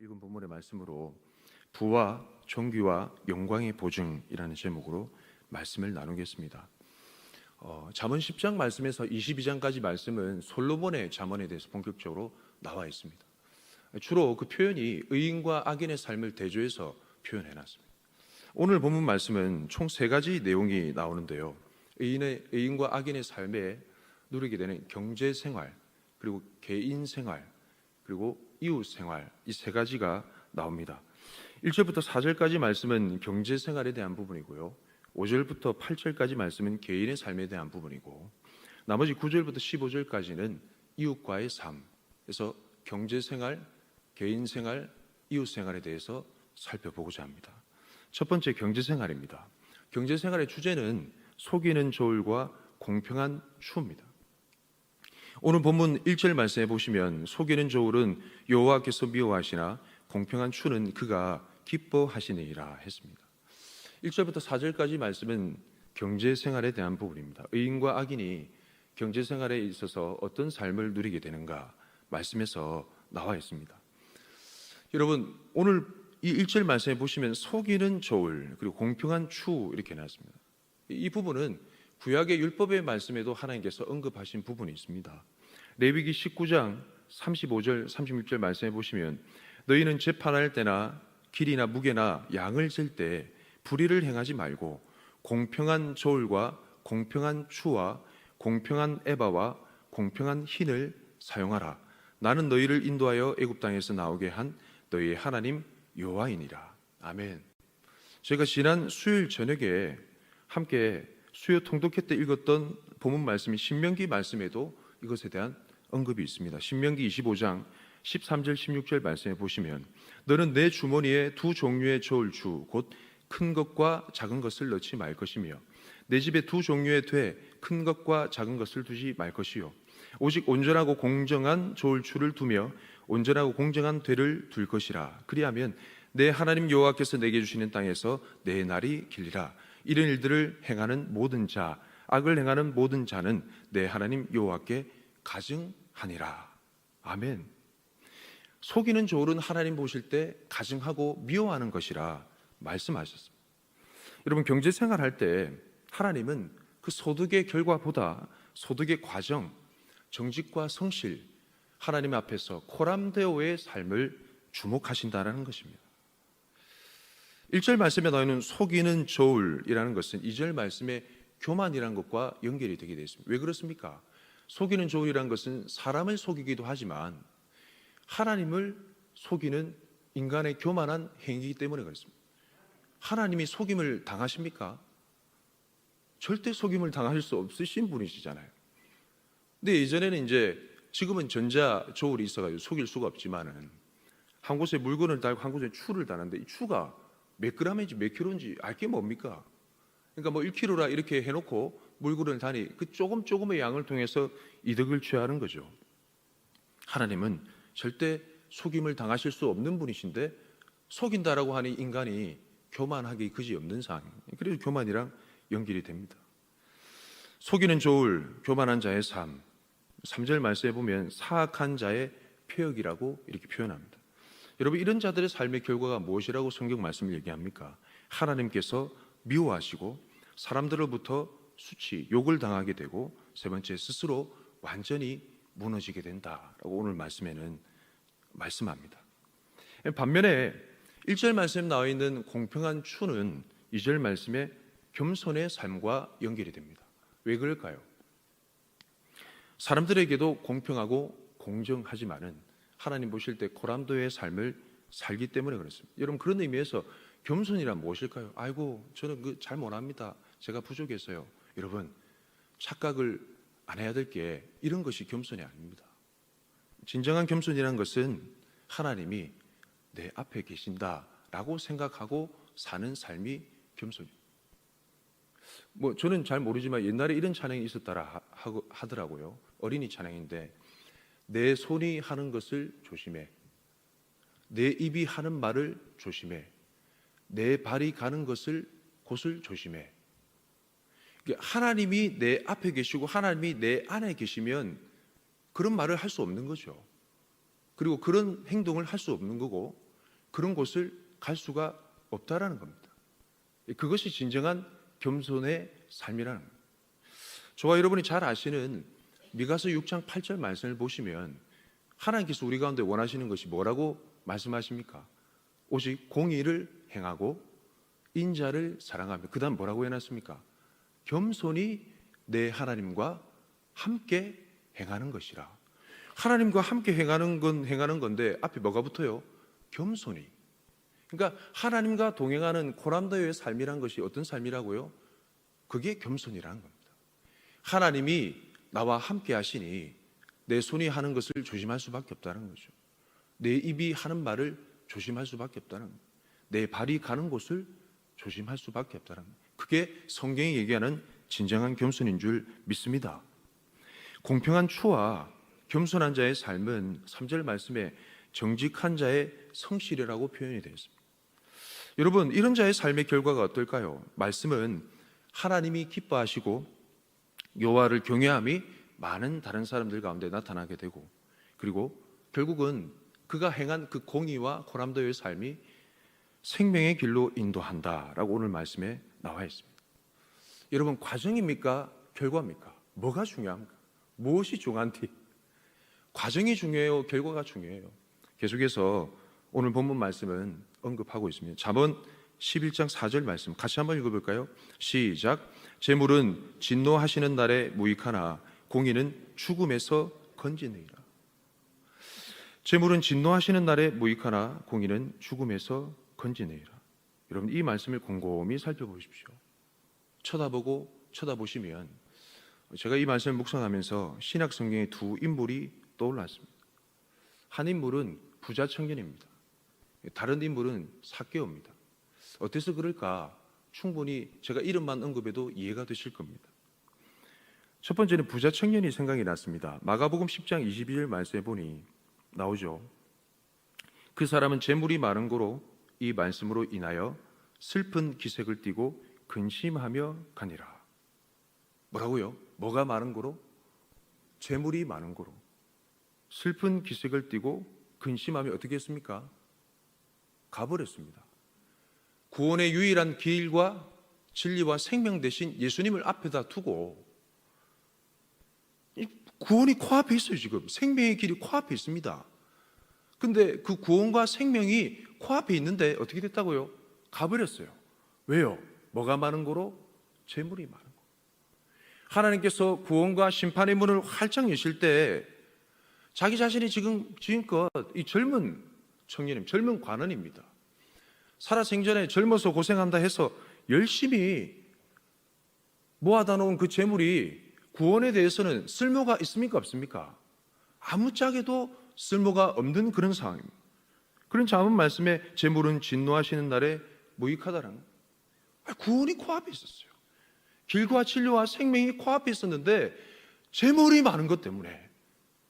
읽은 본문의 말씀으로 부와 존귀와 영광의 보증이라는 제목으로 말씀을 나누겠습니다. 잠언 10장 말씀에서 22장까지 말씀은 솔로몬의 잠언에 대해서 본격적으로 나와 있습니다. 주로 그 표현이 의인과 악인의 삶을 대조해서 표현해놨습니다. 오늘 본문 말씀은 총 3가지 내용이 나오는데요. 의인과 악인의 삶에 누리게 되는 경제생활, 그리고 개인생활, 그리고 이웃생활, 이 3가지가 나옵니다. 1절부터 4절까지 말씀은 경제생활에 대한 부분이고요, 5절부터 8절까지 말씀은 개인의 삶에 대한 부분이고, 나머지 9절부터 15절까지는 이웃과의 삶, 그래서 경제생활, 개인생활, 이웃생활에 대해서 살펴보고자 합니다. 첫 번째, 경제생활입니다. 경제생활의 주제는 속이는 저울과 공평한 추입니다. 오늘 본문 1절 말씀해 보시면 속이는 저울은 여호와께서 미워하시나 공평한 추는 그가 기뻐하시니라 했습니다. 1절부터 4절까지 말씀은 경제생활에 대한 부분입니다. 의인과 악인이 경제생활에 있어서 어떤 삶을 누리게 되는가 말씀에서 나와 있습니다. 여러분, 오늘 이 1절 말씀해 보시면 속이는 저울 그리고 공평한 추 이렇게 나왔습니다. 이 부분은 구약의 율법의 말씀에도 하나님께서 언급하신 부분이 있습니다. 레위기 19장 35절 36절 말씀해 보시면 너희는 재판할 때나 길이나 무게나 양을 잴 때 불의를 행하지 말고 공평한 저울과 공평한 추와 공평한 에바와 공평한 흰을 사용하라. 나는 너희를 인도하여 애굽 땅에서 나오게 한 너희의 하나님 여호와이니라. 아멘. 저희가 지난 수요일 저녁에 함께 수요 통독회 때 읽었던 본문 말씀이 신명기 말씀에도 이것에 대한 언급이 있습니다. 신명기 25장 13절 16절 말씀해 보시면 너는 내 주머니에 두 종류의 저울추 곧 큰 것과 작은 것을 넣지 말 것이며 내 집에 두 종류의 되 큰 것과 작은 것을 두지 말 것이요 오직 온전하고 공정한 저울추를 두며 온전하고 공정한 되를 둘 것이라. 그리하면 내 하나님 여호와께서 내게 주시는 땅에서 내 날이 길리라. 이런 일들을 행하는 모든 자, 악을 행하는 모든 자는 내 하나님 여호와께 가증하니라. 아멘. 속이는 저울은 하나님 보실 때 가증하고 미워하는 것이라 말씀하셨습니다. 여러분, 경제생활 할 때 하나님은 그 소득의 결과보다 소득의 과정, 정직과 성실, 하나님 앞에서 코람데오의 삶을 주목하신다는 것입니다. 1절 말씀에 나와 있는 속이는 저울이라는 것은 2절 말씀에 교만이라는 것과 연결이 되게 되어 있습니다. 왜 그렇습니까? 속이는 저울이라는 것은 사람을 속이기도 하지만 하나님을 속이는 인간의 교만한 행위이기 때문에 그렇습니다. 하나님이 속임을 당하십니까? 절대 속임을 당하실 수 없으신 분이시잖아요. 근데 예전에는 지금은 전자 저울이 있어가지고 속일 수가 없지만은 한 곳에 물건을 달고 한 곳에 추를 다는데 이 추가 몇 그램인지 몇 킬로인지 알게 뭡니까? 그러니까 뭐 1kg라 이렇게 해놓고 물건을 다니 그 조금의 양을 통해서 이득을 취하는 거죠. 하나님은 절대 속임을 당하실 수 없는 분이신데 속인다라고 하니 인간이 교만하기 그지없는 상황입니다. 그래서 교만이랑 연결이 됩니다. 속이는 저울, 교만한 자의 삶. 3절 말씀에 보면 사악한 자의 폐역이라고 이렇게 표현합니다. 여러분, 이런 자들의 삶의 결과가 무엇이라고 성경 말씀을 얘기합니까? 하나님께서 미워하시고 사람들로부터 수치, 욕을 당하게 되고 세 번째, 스스로 완전히 무너지게 된다라고 오늘 말씀에는 말씀합니다. 반면에 1절 말씀에 나와 있는 공평한 추는 2절 말씀에 겸손의 삶과 연결이 됩니다. 왜 그럴까요? 사람들에게도 공평하고 공정하지만은 하나님 보실 때 고람도의 삶을 살기 때문에 그렇습니다. 여러분, 그런 의미에서 겸손이란 무엇일까요? 아이고, 저는 잘 못합니다. 제가 부족해서요. 여러분, 착각을 안 해야 될 게 이런 것이 겸손이 아닙니다. 진정한 겸손이라는 것은 하나님이 내 앞에 계신다라고 생각하고 사는 삶이 겸손입니다. 저는 잘 모르지만 옛날에 이런 찬양이 있었다라 하더라고요. 어린이 찬양인데 내 손이 하는 것을 조심해, 내 입이 하는 말을 조심해, 내 발이 가는 곳을 조심해. 하나님이 내 앞에 계시고 하나님이 내 안에 계시면 그런 말을 할 수 없는 거죠. 그리고 그런 행동을 할 수 없는 거고 그런 곳을 갈 수가 없다라는 겁니다. 그것이 진정한 겸손의 삶이라는 겁니다. 저와 여러분이 잘 아시는 미가서 6장 8절 말씀을 보시면 하나님께서 우리 가운데 원하시는 것이 뭐라고 말씀하십니까? 오직 공의를 행하고 인자를 사랑하며, 그 다음 뭐라고 해놨습니까? 겸손히 내 하나님과 함께 행하는 것이라. 하나님과 함께 행하는 건데 앞에 뭐가 붙어요? 겸손히. 그러니까 하나님과 동행하는 고난도의 삶이란 것이 어떤 삶이라고요? 그게 겸손이라는 겁니다. 하나님이 나와 함께 하시니 내 손이 하는 것을 조심할 수밖에 없다는 거죠. 내 입이 하는 말을 조심할 수밖에 없다는 거예요. 내 발이 가는 곳을 조심할 수밖에 없다는 거예요. 그게 성경이 얘기하는 진정한 겸손인 줄 믿습니다. 공평한 추와 겸손한 자의 삶은 3절 말씀에 정직한 자의 성실이라고 표현이 되어 있습니다. 여러분, 이런 자의 삶의 결과가 어떨까요? 말씀은 하나님이 기뻐하시고 여호와를 경외함이 많은 다른 사람들 가운데 나타나게 되고, 그리고 결국은 그가 행한 그 공의와 호남도의 삶이 생명의 길로 인도한다라고 오늘 말씀에 나와 있습니다. 여러분, 과정입니까? 결과입니까? 뭐가 중요합니까? 무엇이 중요한지? 과정이 중요해요? 결과가 중요해요? 계속해서 오늘 본문 말씀은 언급하고 있습니다. 잠언 11장 4절 말씀 같이 한번 읽어볼까요? 시작. 재물은 진노하시는 날에 무익하나 공의는 죽음에서 건지느니라. 재물은 진노하시는 날에 무익하나 공의는 죽음에서 건지느니라. 여러분, 이 말씀을 곰곰이 살펴보십시오. 쳐다보시면 제가 이 말씀을 묵상하면서 신약 성경의 두 인물이 떠올랐습니다. 한 인물은 부자 청년입니다. 다른 인물은 삭개오입니다. 어때서 그럴까? 충분히 제가 이름만 언급해도 이해가 되실 겁니다. 첫 번째는 부자 청년이 생각이 났습니다. 마가복음 10장 22절 말씀에 보니 나오죠. 그 사람은 재물이 많은 고로 이 말씀으로 인하여 슬픈 기색을 띠고 근심하며 가니라. 뭐라고요? 뭐가 많은 고로? 재물이 많은 고로 슬픈 기색을 띠고 근심하며 어떻게 했습니까? 가버렸습니다. 구원의 유일한 길과 진리와 생명 대신 예수님을 앞에다 두고, 구원이 코앞에 있어요. 지금 생명의 길이 코앞에 있습니다. 근데 그 구원과 생명이 코앞에 있는데 어떻게 됐다고요? 가버렸어요. 왜요? 뭐가 많은 거로? 재물이 많은 거. 하나님께서 구원과 심판의 문을 활짝 여실 때 자기 자신이 지금껏 이 젊은 청년님, 젊은 관원입니다. 살아생전에 젊어서 고생한다 해서 열심히 모아다 놓은 그 재물이 구원에 대해서는 쓸모가 있습니까? 없습니까? 아무짝에도 쓸모가 없는 그런 상황입니다. 그런 잠언 말씀에 재물은 진노하시는 날에 무익하다는 거예요. 구원이 코앞에 있었어요. 길과 진리와 생명이 코앞에 있었는데 재물이 많은 것 때문에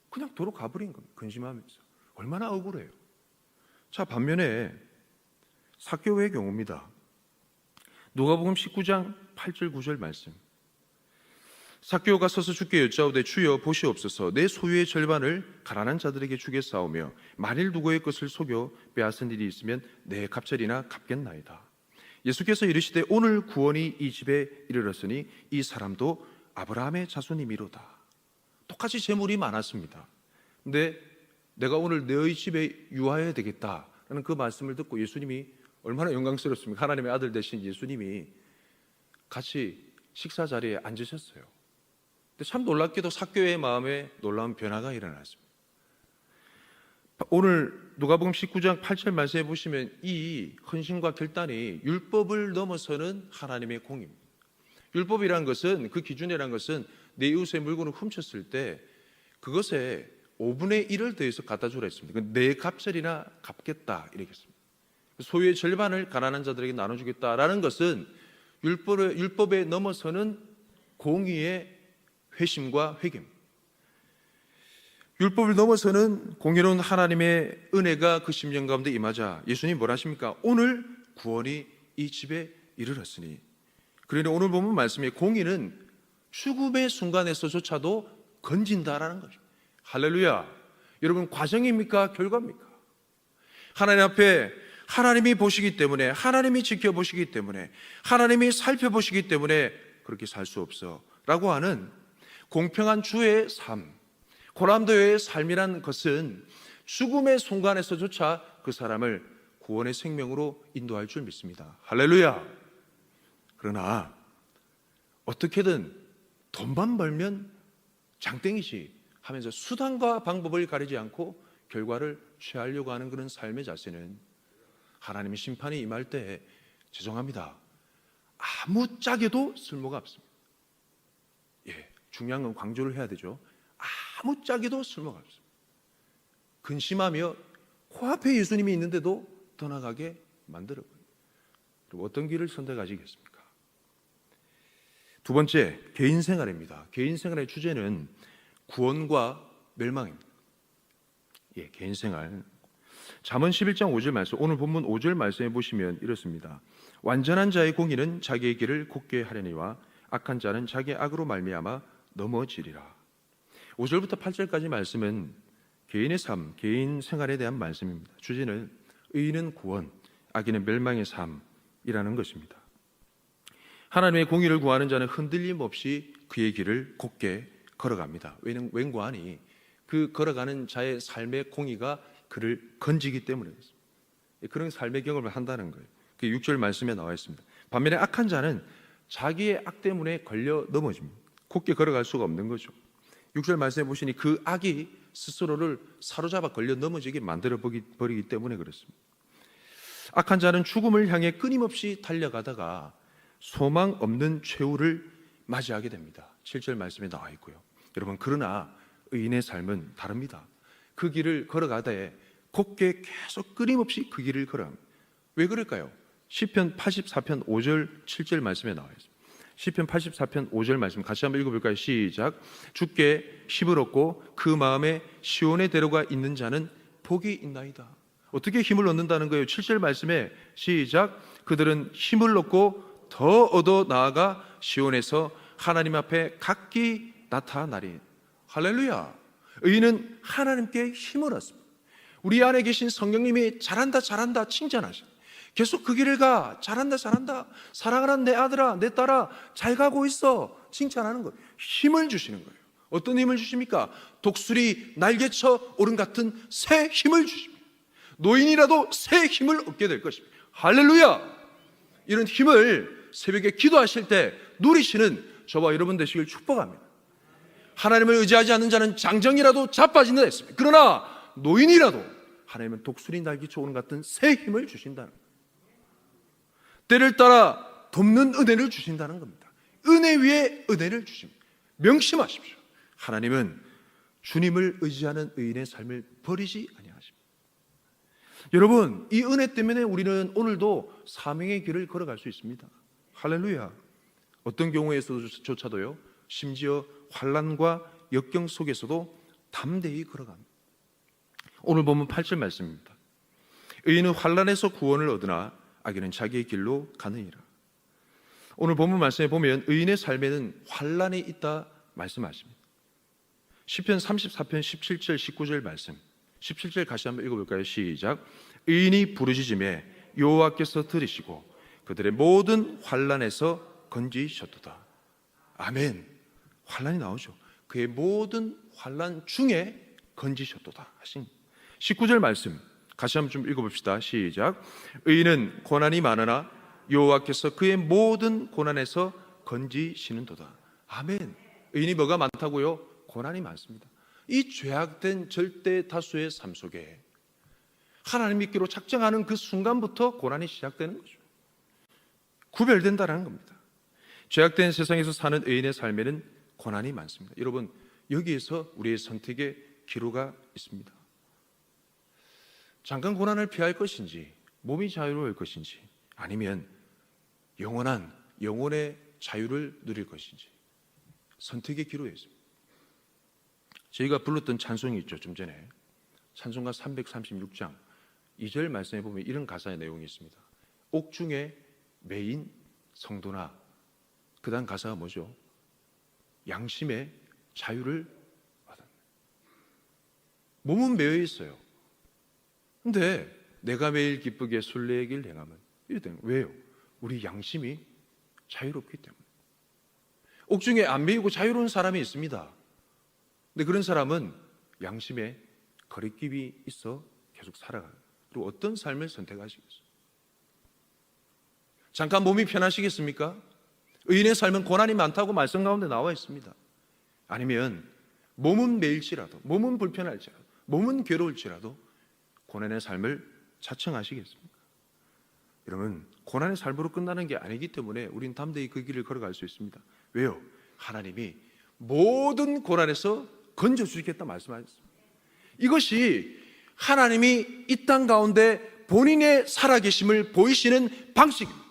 그냥 도로 가버린 겁니다. 근심하면서. 얼마나 억울해요. 자, 반면에 삭개오의 경우입니다. 누가복음 19장 8절 9절 말씀. 삭개오가 서서 주께 여짜오되 주여 보시옵소서, 내 소유의 절반을 가난한 자들에게 주겠사오며 만일 누구의 것을 속여 빼앗은 일이 있으면 내 갑절이나 갚겠나이다. 예수께서 이르시되 오늘 구원이 이 집에 이르렀으니 이 사람도 아브라함의 자손이미로다. 똑같이 재물이 많았습니다. 근데 내가 오늘 너희 집에 유하여야 되겠다라는 그 말씀을 듣고 예수님이 얼마나 영광스럽습니까? 하나님의 아들 되신 예수님이 같이 식사 자리에 앉으셨어요. 근데 참 놀랍게도 삭개오의 마음에 놀라운 변화가 일어났습니다. 오늘 누가복음 19장 8절 말씀해 보시면 이 헌신과 결단이 율법을 넘어서는 하나님의 공입니다. 율법이라는 것은, 그 기준이라는 것은 내 이웃의 물건을 훔쳤을 때 그것에 5분의 1을 더해서 갖다 주라 했습니다. 내 갑절이나 갚겠다 이렇게 했습니다. 소유의 절반을 가난한 자들에게 나눠주겠다라는 것은 율법에 넘어서는 공의의 회심과 회개입니다. 율법을 넘어서는 공의로운 하나님의 은혜가 그 심령 가운데 임하자 예수님이 뭐라 하십니까? 오늘 구원이 이 집에 이르렀으니. 그러니 오늘 보면 말씀에 공의는 죽음의 순간에서조차도 건진다라는 거죠. 할렐루야. 여러분, 과정입니까? 결과입니까? 하나님 앞에 하나님이 보시기 때문에, 하나님이 지켜보시기 때문에, 하나님이 살펴보시기 때문에 그렇게 살 수 없어 라고 하는 공평한 주의 삶, 고난도의 삶이란 것은 죽음의 순간에서조차 그 사람을 구원의 생명으로 인도할 줄 믿습니다. 할렐루야. 그러나 어떻게든 돈만 벌면 장땡이지 하면서 수단과 방법을 가리지 않고 결과를 취하려고 하는 그런 삶의 자세는 하나님의 심판이 임할 때 죄송합니다, 아무짝에도 쓸모가 없습니다. 중요한 건 강조를 해야 되죠. 아무짝에도 쓸모가 없습니다. 근심하며 코앞에 예수님이 있는데도 떠나가게 만들어버려요. 그리고 어떤 길을 선택하시겠습니까? 두 번째, 개인 생활입니다. 개인 생활의 주제는 구원과 멸망입니다. 개인 생활. 잠언 11장 5절 말씀, 오늘 본문 5절 말씀해 보시면 이렇습니다. 완전한 자의 공의는 자기의 길을 곧게 하려니와 악한 자는 자기의 악으로 말미암아 넘어지리라. 5절부터 8절까지 말씀은 개인의 삶, 개인 생활에 대한 말씀입니다. 주제는 의인은 구원, 악인은 멸망의 삶이라는 것입니다. 하나님의 공의를 구하는 자는 흔들림 없이 그의 길을 곧게 걸어갑니다. 웬관이 그 걸어가는 자의 삶의 공의가 그를 건지기 때문에 그렇습니다. 그런 삶의 경험을 한다는 거예요. 그 6절 말씀에 나와 있습니다. 반면에 악한 자는 자기의 악 때문에 걸려 넘어집니다. 곧게 걸어갈 수가 없는 거죠. 6절 말씀해 보시니 그 악이 스스로를 사로잡아 걸려 넘어지게 만들어 버리기 때문에 그렇습니다. 악한 자는 죽음을 향해 끊임없이 달려가다가 소망 없는 최후를 맞이하게 됩니다. 7절 말씀에 나와 있고요. 여러분, 그러나 의인의 삶은 다릅니다. 그 길을 걸어가되 곧게 계속 끊임없이 그 길을 걸어갑니다. 왜 그럴까요? 시편 84편 5절 7절 말씀에 나와 있습니다. 시편 84편 5절 말씀 같이 한번 읽어볼까요? 시작. 주께 힘을 얻고 그 마음에 시온의 대로가 있는 자는 복이 있나이다. 어떻게 힘을 얻는다는 거예요? 7절 말씀에 시작. 그들은 힘을 얻고 더 얻어 나아가 시온에서 하나님 앞에 각기 나타나리. 할렐루야. 의인은 하나님께 힘을 얻습니다. 우리 안에 계신 성령님이 잘한다 잘한다 칭찬하십니다. 계속 그 길을 가. 잘한다 잘한다. 사랑하는 내 아들아 내 딸아 잘 가고 있어. 칭찬하는 거예요. 힘을 주시는 거예요. 어떤 힘을 주십니까? 독수리 날개쳐 오른 같은 새 힘을 주십니다. 노인이라도 새 힘을 얻게 될 것입니다. 할렐루야. 이런 힘을 새벽에 기도하실 때 누리시는 저와 여러분 되시길 축복합니다. 하나님을 의지하지 않는 자는 장정이라도 자빠진다 했습니다. 그러나 노인이라도 하나님은 독수리 날개쳐 오른 같은 새 힘을 주신다는 거예요. 때를 따라 돕는 은혜를 주신다는 겁니다. 은혜 위에 은혜를 주십니다. 명심하십시오. 하나님은 주님을 의지하는 의인의 삶을 버리지 아니하십니다. 여러분, 이 은혜 때문에 우리는 오늘도 사명의 길을 걸어갈 수 있습니다. 할렐루야. 어떤 경우에서조차도요, 심지어 환난과 역경 속에서도 담대히 걸어갑니다. 오늘 보면 8절 말씀입니다. 의인은 환난에서 구원을 얻으나 악인은 자기의 길로 가느니라. 오늘 본문 말씀에 보면 의인의 삶에는 환난이 있다 말씀하십니다. 시편 34편 17절 19절 말씀, 17절 같이 한번 읽어볼까요? 시작. 의인이 부르짖음에 여호와께서 들으시고 그들의 모든 환난에서 건지셨도다. 아멘. 환난이 나오죠. 그의 모든 환난 중에 건지셨도다 하신 19절 말씀 같이 한번 좀 읽어봅시다. 시작. 의인은 고난이 많으나 여호와께서 그의 모든 고난에서 건지시는도다. 아멘. 의인이 뭐가 많다고요? 고난이 많습니다. 이 죄악된 절대 다수의 삶 속에 하나님 믿기로 작정하는 그 순간부터 고난이 시작되는 거죠. 구별된다는 겁니다. 죄악된 세상에서 사는 의인의 삶에는 고난이 많습니다. 여러분, 여기에서 우리의 선택의 기로가 있습니다. 잠깐 고난을 피할 것인지, 몸이 자유로울 것인지, 아니면 영혼의 자유를 누릴 것인지 선택의 기로에 있습니다. 저희가 불렀던 찬송이 있죠. 좀 전에 찬송가 336장 2절 말씀해 보면 이런 가사의 내용이 있습니다. 옥중에 매인 성도나, 그 다음 가사가 뭐죠? 양심의 자유를 받았네. 몸은 매여 있어요. 근데 내가 매일 기쁘게 순례의 길 행하면 이래 되는 거예요. 왜요? 우리 양심이 자유롭기 때문에. 옥중에 안 매이고 자유로운 사람이 있습니다. 근데 그런 사람은 양심에 거리낌이 있어 계속 살아가요. 그리고 어떤 삶을 선택하시겠어요? 잠깐 몸이 편하시겠습니까? 의인의 삶은 고난이 많다고 말씀 가운데 나와 있습니다. 아니면 몸은 매일지라도, 몸은 불편할지라도, 몸은 괴로울지라도 고난의 삶을 자청하시겠습니까? 여러분, 고난의 삶으로 끝나는 게 아니기 때문에 우린 담대히 그 길을 걸어갈 수 있습니다. 왜요? 하나님이 모든 고난에서 건져주시겠다 말씀하셨습니다. 이것이 하나님이 이 땅 가운데 본인의 살아계심을 보이시는 방식입니다.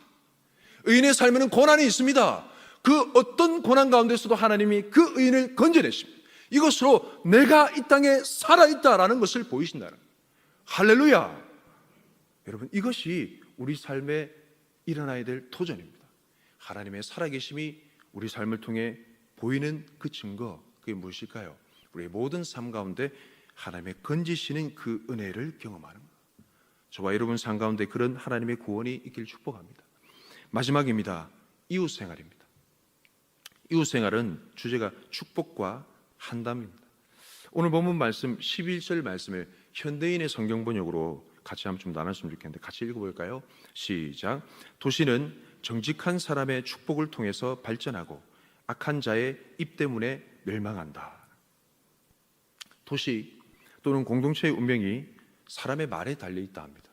의인의 삶에는 고난이 있습니다. 그 어떤 고난 가운데서도 하나님이 그 의인을 건져내십니다. 이것으로 내가 이 땅에 살아있다라는 것을 보이신다는 거예요. 할렐루야. 여러분, 이것이 우리 삶에 일어나야 될 도전입니다. 하나님의 살아계심이 우리 삶을 통해 보이는 그 증거, 그게 무엇일까요? 우리의 모든 삶 가운데 하나님의 건지시는 그 은혜를 경험하는 것. 저와 여러분 삶 가운데 그런 하나님의 구원이 있기를 축복합니다. 마지막입니다. 이웃생활입니다. 이웃생활은 주제가 축복과 한담입니다. 오늘 본문 말씀 11절 말씀을 현대인의 성경 번역으로 같이 한번 좀 나눴으면 좋겠는데 같이 읽어볼까요? 시작. 도시는 정직한 사람의 축복을 통해서 발전하고 악한 자의 입 때문에 멸망한다. 도시 또는 공동체의 운명이 사람의 말에 달려있다 합니다.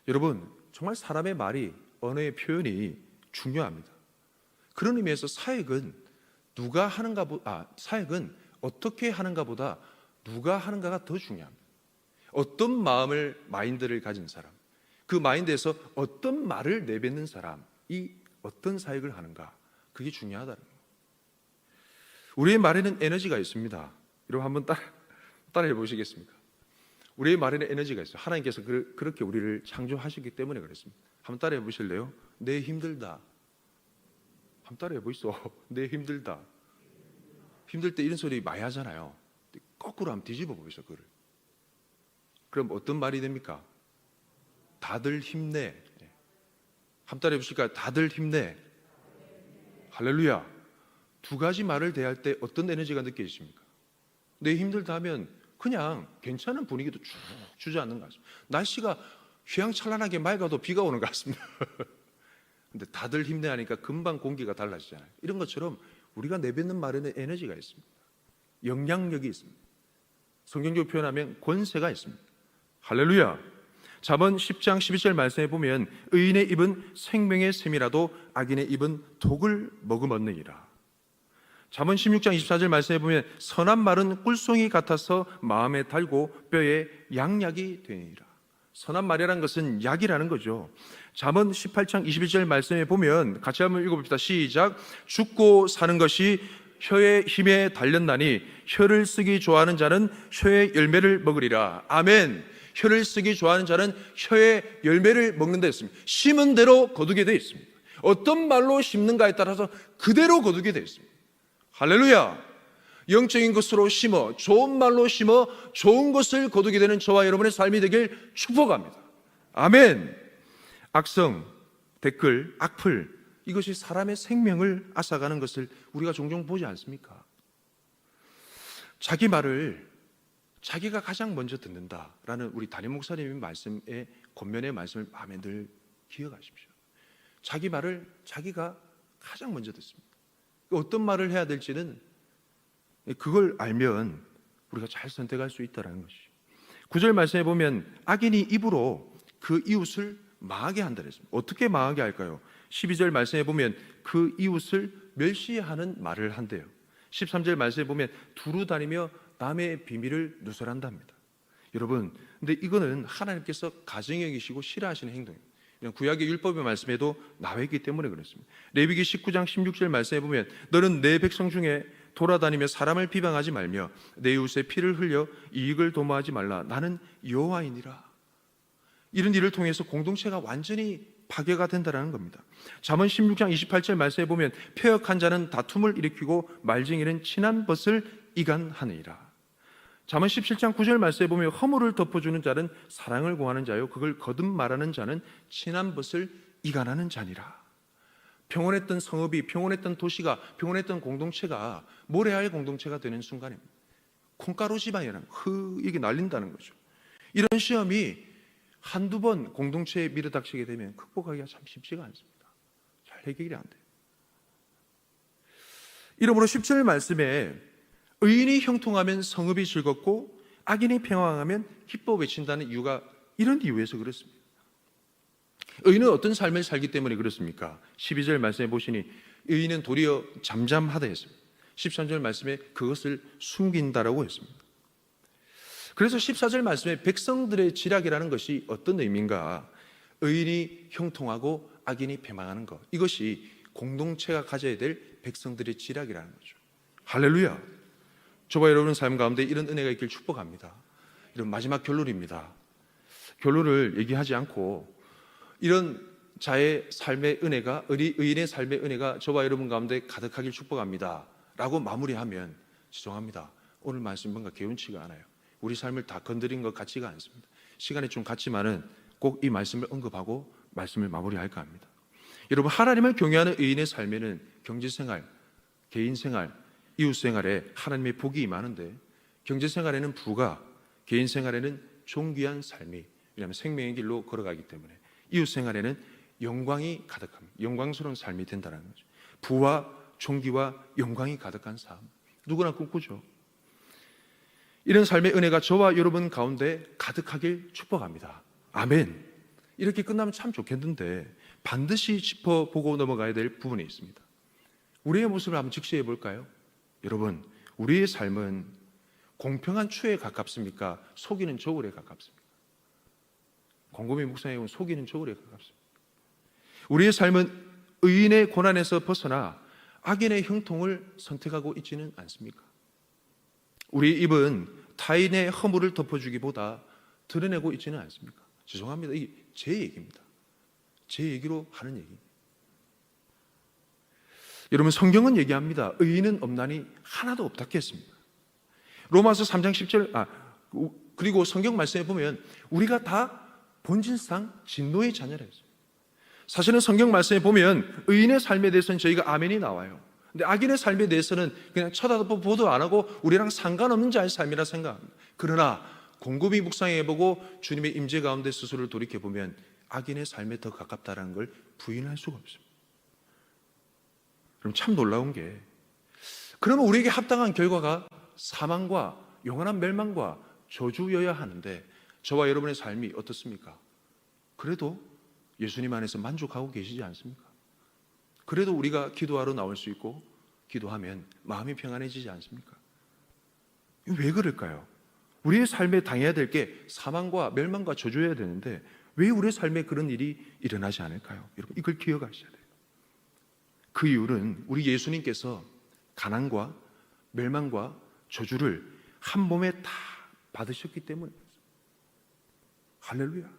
여러분, 정말 사람의 말이, 언어의 표현이 중요합니다. 그런 의미에서 사역은 사역은 어떻게 하는가보다 누가 하는가가 더 중요합니다. 어떤 마인드를 가진 사람, 그 마인드에서 어떤 말을 내뱉는 사람이 어떤 사역을 하는가, 그게 중요하다는 거예요. 우리의 말에는 에너지가 있습니다. 여러분 한번 따라해 보시겠습니까? 우리의 말에는 에너지가 있어요. 하나님께서 그렇게 우리를 창조하시기 때문에 그렇습니다. 한번 따라해 보실래요? 내 힘들다. 한번 따라해 보시죠. 내 힘들다. 힘들 때 이런 소리 많이 하잖아요. 거꾸로 한번 뒤집어 보시죠. 그럼 어떤 말이 됩니까? 다들 힘내. 한번 따라해 보실까요? 다들 힘내. 할렐루야. 두 가지 말을 대할 때 어떤 에너지가 느껴지십니까? 내 힘들다 하면 그냥 괜찮은 분위기도 쭉 주저앉는 것 같습니다. 날씨가 휘황찬란하게 맑아도 비가 오는 것 같습니다. 근데 다들 힘내하니까 금방 공기가 달라지잖아요. 이런 것처럼 우리가 내뱉는 말에는 에너지가 있습니다. 영향력이 있습니다. 성경적으로 표현하면 권세가 있습니다. 할렐루야. 잠언 10장 12절 말씀에 보면 의인의 입은 생명의 샘이라도 악인의 입은 독을 머금었느니라. 잠언 16장 24절 말씀에 보면 선한 말은 꿀송이 같아서 마음에 달고 뼈에 양약이 되니라. 선한 말이라는 것은 약이라는 거죠. 잠언 18장 21절 말씀에 보면 같이 한번 읽어봅시다. 시작. 죽고 사는 것이 혀의 힘에 달렸나니 혀를 쓰기 좋아하는 자는 혀의 열매를 먹으리라. 아멘. 혀를 쓰기 좋아하는 자는 혀의 열매를 먹는다 했습니다. 심은 대로 거두게 되어 있습니다. 어떤 말로 심는가에 따라서 그대로 거두게 되어 있습니다. 할렐루야. 영적인 것으로 심어, 좋은 말로 심어 좋은 것을 거두게 되는 저와 여러분의 삶이 되길 축복합니다. 아멘. 악성, 댓글, 악플, 이것이 사람의 생명을 앗아가는 것을 우리가 종종 보지 않습니까? 자기 말을 자기가 가장 먼저 듣는다라는 우리 담임 목사님의 말씀의 권면의 말씀을 마음에 늘 기억하십시오. 자기 말을 자기가 가장 먼저 듣습니다. 어떤 말을 해야 될지는 그걸 알면 우리가 잘 선택할 수 있다는 것이죠. 9절 말씀에 보면 악인이 입으로 그 이웃을 망하게 한다 그랬습니다. 어떻게 망하게 할까요? 12절 말씀에 보면 그 이웃을 멸시하는 말을 한대요. 13절 말씀에 보면 두루 다니며 남의 비밀을 누설한답니다. 여러분, 근데 이거는 하나님께서 가증히 여기시고 싫어하시는 행동입니다. 구약의 율법의 말씀에도 나와 있기 때문에 그렇습니다. 레위기 19장 16절 말씀에 보면 너는 내 백성 중에 돌아다니며 사람을 비방하지 말며 내 이웃의 피를 흘려 이익을 도모하지 말라. 나는 여호와이니라. 이런 일을 통해서 공동체가 완전히 파괴가 된다는 겁니다. 잠언 16장 28절 말씀에 보면 패역한 자는 다툼을 일으키고 말쟁이는 친한 벗을 이간하느니라. 잠언 17장 9절 말씀에 보면 허물을 덮어주는 자는 사랑을 구하는 자요 그걸 거듭 말하는 자는 친한 벗을 이간하는 자니라. 평온했던 성읍이, 평온했던 도시가, 평온했던 공동체가 모래알 공동체가 되는 순간입니다. 콩가루 지방이라는 이게 날린다는 거죠. 이런 시험이 한두 번 공동체에 밀어닥치게 되면 극복하기가 참 쉽지가 않습니다. 잘 해결이 안 돼요. 이러므로 10절 말씀에 의인이 형통하면 성읍이 즐겁고 악인이 평안하면 기뻐 외친다는 이유가 이런 이유에서 그렇습니다. 의인은 어떤 삶을 살기 때문에 그렇습니까? 12절 말씀에 보시니 의인은 도리어 잠잠하다 했습니다. 13절 말씀에 그것을 숨긴다라고 했습니다. 그래서 14절 말씀에 백성들의 지략이라는 것이 어떤 의미인가? 의인이 형통하고 악인이 패망하는 것, 이것이 공동체가 가져야 될 백성들의 지략이라는 거죠. 할렐루야. 저와 여러분 삶 가운데 이런 은혜가 있길 축복합니다. 이런 마지막 결론입니다. 결론을 얘기하지 않고 이런 자의 삶의 은혜가, 의인의 삶의 은혜가 저와 여러분 가운데 가득하길 축복합니다 라고 마무리하면 죄송합니다, 오늘 말씀 뭔가 개운치가 않아요. 우리 삶을 다 건드린 것 같지가 않습니다. 시간이 좀 갔지만은 꼭 이 말씀을 언급하고 말씀을 마무리할까 합니다. 여러분, 하나님을 경외하는 의인의 삶에는 경제생활, 개인생활, 이웃생활에 하나님의 복이 임하는데, 경제생활에는 부가, 개인생활에는 존귀한 삶이, 왜냐하면 생명의 길로 걸어가기 때문에, 이웃생활에는 영광이 가득합니다. 영광스러운 삶이 된다는 거죠. 부와 존귀와 영광이 가득한 삶, 누구나 꿈꾸죠. 이런 삶의 은혜가 저와 여러분 가운데 가득하길 축복합니다. 아멘. 이렇게 끝나면 참 좋겠는데 반드시 짚어보고 넘어가야 될 부분이 있습니다. 우리의 모습을 한번 직시해 볼까요? 여러분, 우리의 삶은 공평한 추에 가깝습니까? 속이는 저울에 가깝습니까? 곰곰이 묵상해 보면 속이는 저울에 가깝습니다. 우리의 삶은 의인의 고난에서 벗어나 악인의 형통을 선택하고 있지는 않습니까? 우리 입은 타인의 허물을 덮어주기보다 드러내고 있지는 않습니까? 죄송합니다, 이게 제 얘기입니다. 제 얘기로 하는 얘기. 여러분, 성경은 얘기합니다. 의인은 없나니 하나도 없다 했습니다. 로마서 3장 10절, 그리고 성경 말씀에 보면 우리가 다 본질상 진노의 자녀라 했어요. 사실은 성경 말씀에 보면 의인의 삶에 대해서는 저희가 아멘이 나와요. 근데 악인의 삶에 대해서는 그냥 쳐다보도 안 하고 우리랑 상관없는 자의 삶이라 생각합니다. 그러나 곰곰이 묵상해보고 주님의 임재 가운데 스스로를 돌이켜보면 악인의 삶에 더 가깝다는 걸 부인할 수가 없습니다. 그럼 참 놀라운 게, 그러면 우리에게 합당한 결과가 사망과 영원한 멸망과 저주여야 하는데 저와 여러분의 삶이 어떻습니까? 그래도 예수님 안에서 만족하고 계시지 않습니까? 그래도 우리가 기도하러 나올 수 있고 기도하면 마음이 평안해지지 않습니까? 왜 그럴까요? 우리의 삶에 당해야 될 게 사망과 멸망과 저주여야 되는데 왜 우리의 삶에 그런 일이 일어나지 않을까요? 여러분, 이걸 기억하셔야 돼요. 그 이유는 우리 예수님께서 가난과 멸망과 저주를 한 몸에 다 받으셨기 때문입니다. 할렐루야.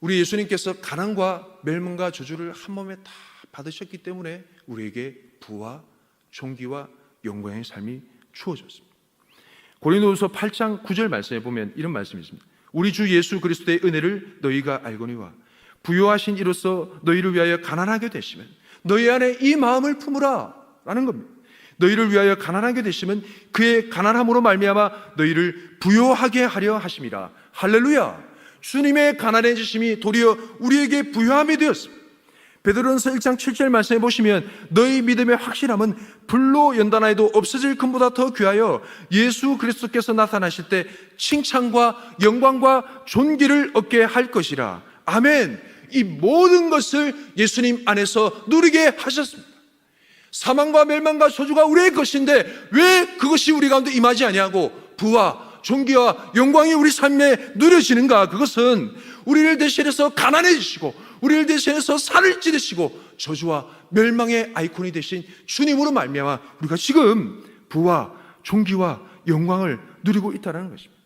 우리 예수님께서 가난과 멸망과 저주를 한 몸에 다 받으셨기 때문에 우리에게 부와 존귀와 영광의 삶이 주어졌습니다. 고린도후서 8장 9절 말씀에 보면 이런 말씀이 있습니다. 우리 주 예수 그리스도의 은혜를 너희가 알거니와 부요하신 이로써 너희를 위하여 가난하게 되시면 너희 안에 이 마음을 품으라 라는 겁니다. 너희를 위하여 가난하게 되시면 그의 가난함으로 말미암아 너희를 부요하게 하려 하심이라. 할렐루야. 주님의 가난해지심이 도리어 우리에게 부요함이 되었습니다. 베드로전서 1장 7절 말씀해 보시면 너희 믿음의 확실함은 불로 연단하여도 없어질 금보다 더 귀하여 예수 그리스도께서 나타나실 때 칭찬과 영광과 존귀를 얻게 할 것이라. 아멘. 이 모든 것을 예수님 안에서 누리게 하셨습니다. 사망과 멸망과 저주가 우리의 것인데 왜 그것이 우리 가운데 임하지 아니하고 부와 존귀와 영광이 우리 삶에 누려지는가? 그것은 우리를 대신해서 가난해지시고 우리를 대신해서 살을 찌르시고 저주와 멸망의 아이콘이 되신 주님으로 말미암아 우리가 지금 부와 존귀와 영광을 누리고 있다는 것입니다.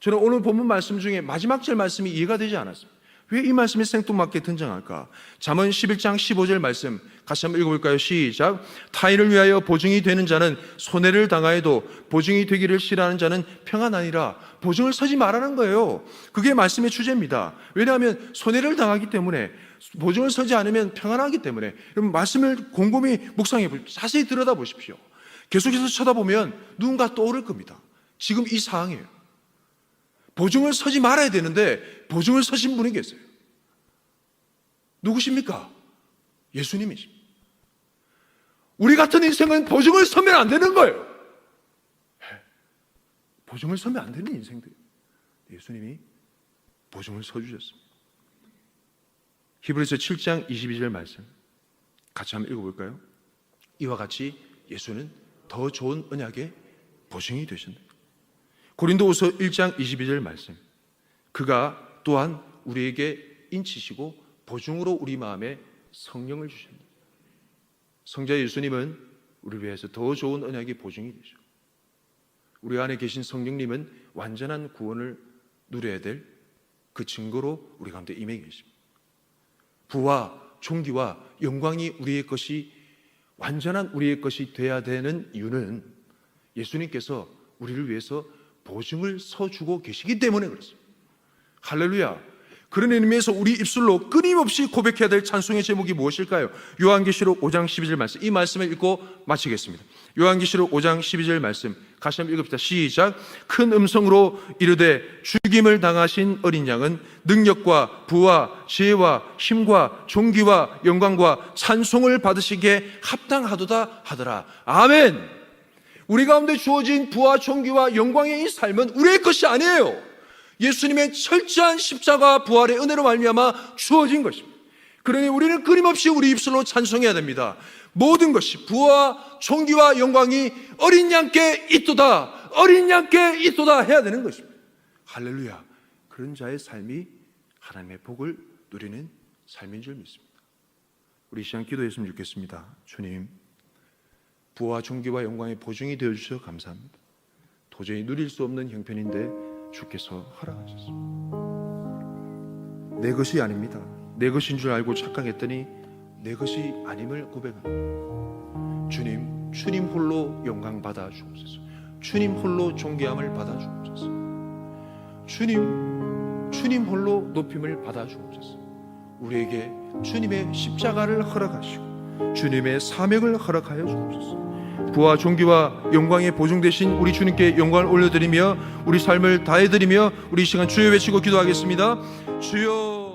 저는 오늘 본문 말씀 중에 마지막 절 말씀이 이해가 되지 않았습니다. 왜 이 말씀이 생뚱맞게 등장할까? 잠언 11장 15절 말씀 같이 한번 읽어볼까요? 시작. 타인을 위하여 보증이 되는 자는 손해를 당하여도 보증이 되기를 싫어하는 자는 평안하니라. 보증을 서지 말라는 거예요. 그게 말씀의 주제입니다. 왜냐하면 손해를 당하기 때문에, 보증을 서지 않으면 평안하기 때문에. 여러분, 말씀을 곰곰이 묵상해 보십시오. 자세히 들여다보십시오. 계속해서 쳐다보면 누군가 떠오를 겁니다. 지금 이 상황이에요. 보증을 서지 말아야 되는데 보증을 서신 분이 계세요. 누구십니까? 예수님이십니다. 우리 같은 인생은 보증을 서면 안 되는 거예요. 보증을 서면 안 되는 인생들. 예수님이 보증을 서주셨습니다. 히브리서 7장 22절 말씀 같이 한번 읽어볼까요? 이와 같이 예수는 더 좋은 언약의 보증이 되신다. 고린도후서 1장 22절 말씀, 그가 또한 우리에게 인치시고 보증으로 우리 마음에 성령을 주신다. 성자 예수님은 우리를 위해서 더 좋은 언약의 보증이 되죠. 우리 안에 계신 성령님은 완전한 구원을 누려야 될 그 증거로 우리 가운데 임해 계십니다. 부와 존귀와 영광이 우리의 것이, 완전한 우리의 것이 돼야 되는 이유는 예수님께서 우리를 위해서 보증을 서주고 계시기 때문에 그렇습니다. 할렐루야. 그런 의미에서 우리 입술로 끊임없이 고백해야 될 찬송의 제목이 무엇일까요? 요한계시록 5장 12절 말씀, 이 말씀을 읽고 마치겠습니다. 요한계시록 5장 12절 말씀 같이 한번 읽읍시다. 시작. 큰 음성으로 이르되 죽임을 당하신 어린 양은 능력과 부와 지혜와 힘과 존귀와 영광과 찬송을 받으시기에 합당하도다 하더라. 아멘. 우리 가운데 주어진 부와 존귀와 영광의 이 삶은 우리의 것이 아니에요. 예수님의 철저한 십자가 부활의 은혜로 말미암아 주어진 것입니다. 그러니 우리는 끊임없이 우리 입술로 찬송해야 됩니다. 모든 것이, 부와 존귀와 영광이 어린 양께 있도다, 어린 양께 있도다 해야 되는 것입니다. 할렐루야. 그런 자의 삶이 하나님의 복을 누리는 삶인 줄 믿습니다. 우리 이 시간 기도했으면 좋겠습니다. 주님, 부와 존귀와 영광의 보증이 되어주셔서 감사합니다. 도저히 누릴 수 없는 형편인데 주께서 허락하셨습니다. 내 것이 아닙니다. 내 것인 줄 알고 착각했더니 내 것이 아님을 고백합니다. 주님, 주님 홀로 영광 받아 주옵소서. 주님 홀로 존귀함을 받아 주옵소서. 주님 홀로 높임을 받아 주옵소서. 우리에게 주님의 십자가를 허락하시고 주님의 사명을 허락하여 주옵소서. 부와 존귀와 영광의 보증 되신 우리 주님께 영광을 올려드리며 우리 삶을 다해드리며 우리 이 시간 주여 외치고 기도하겠습니다. 주여.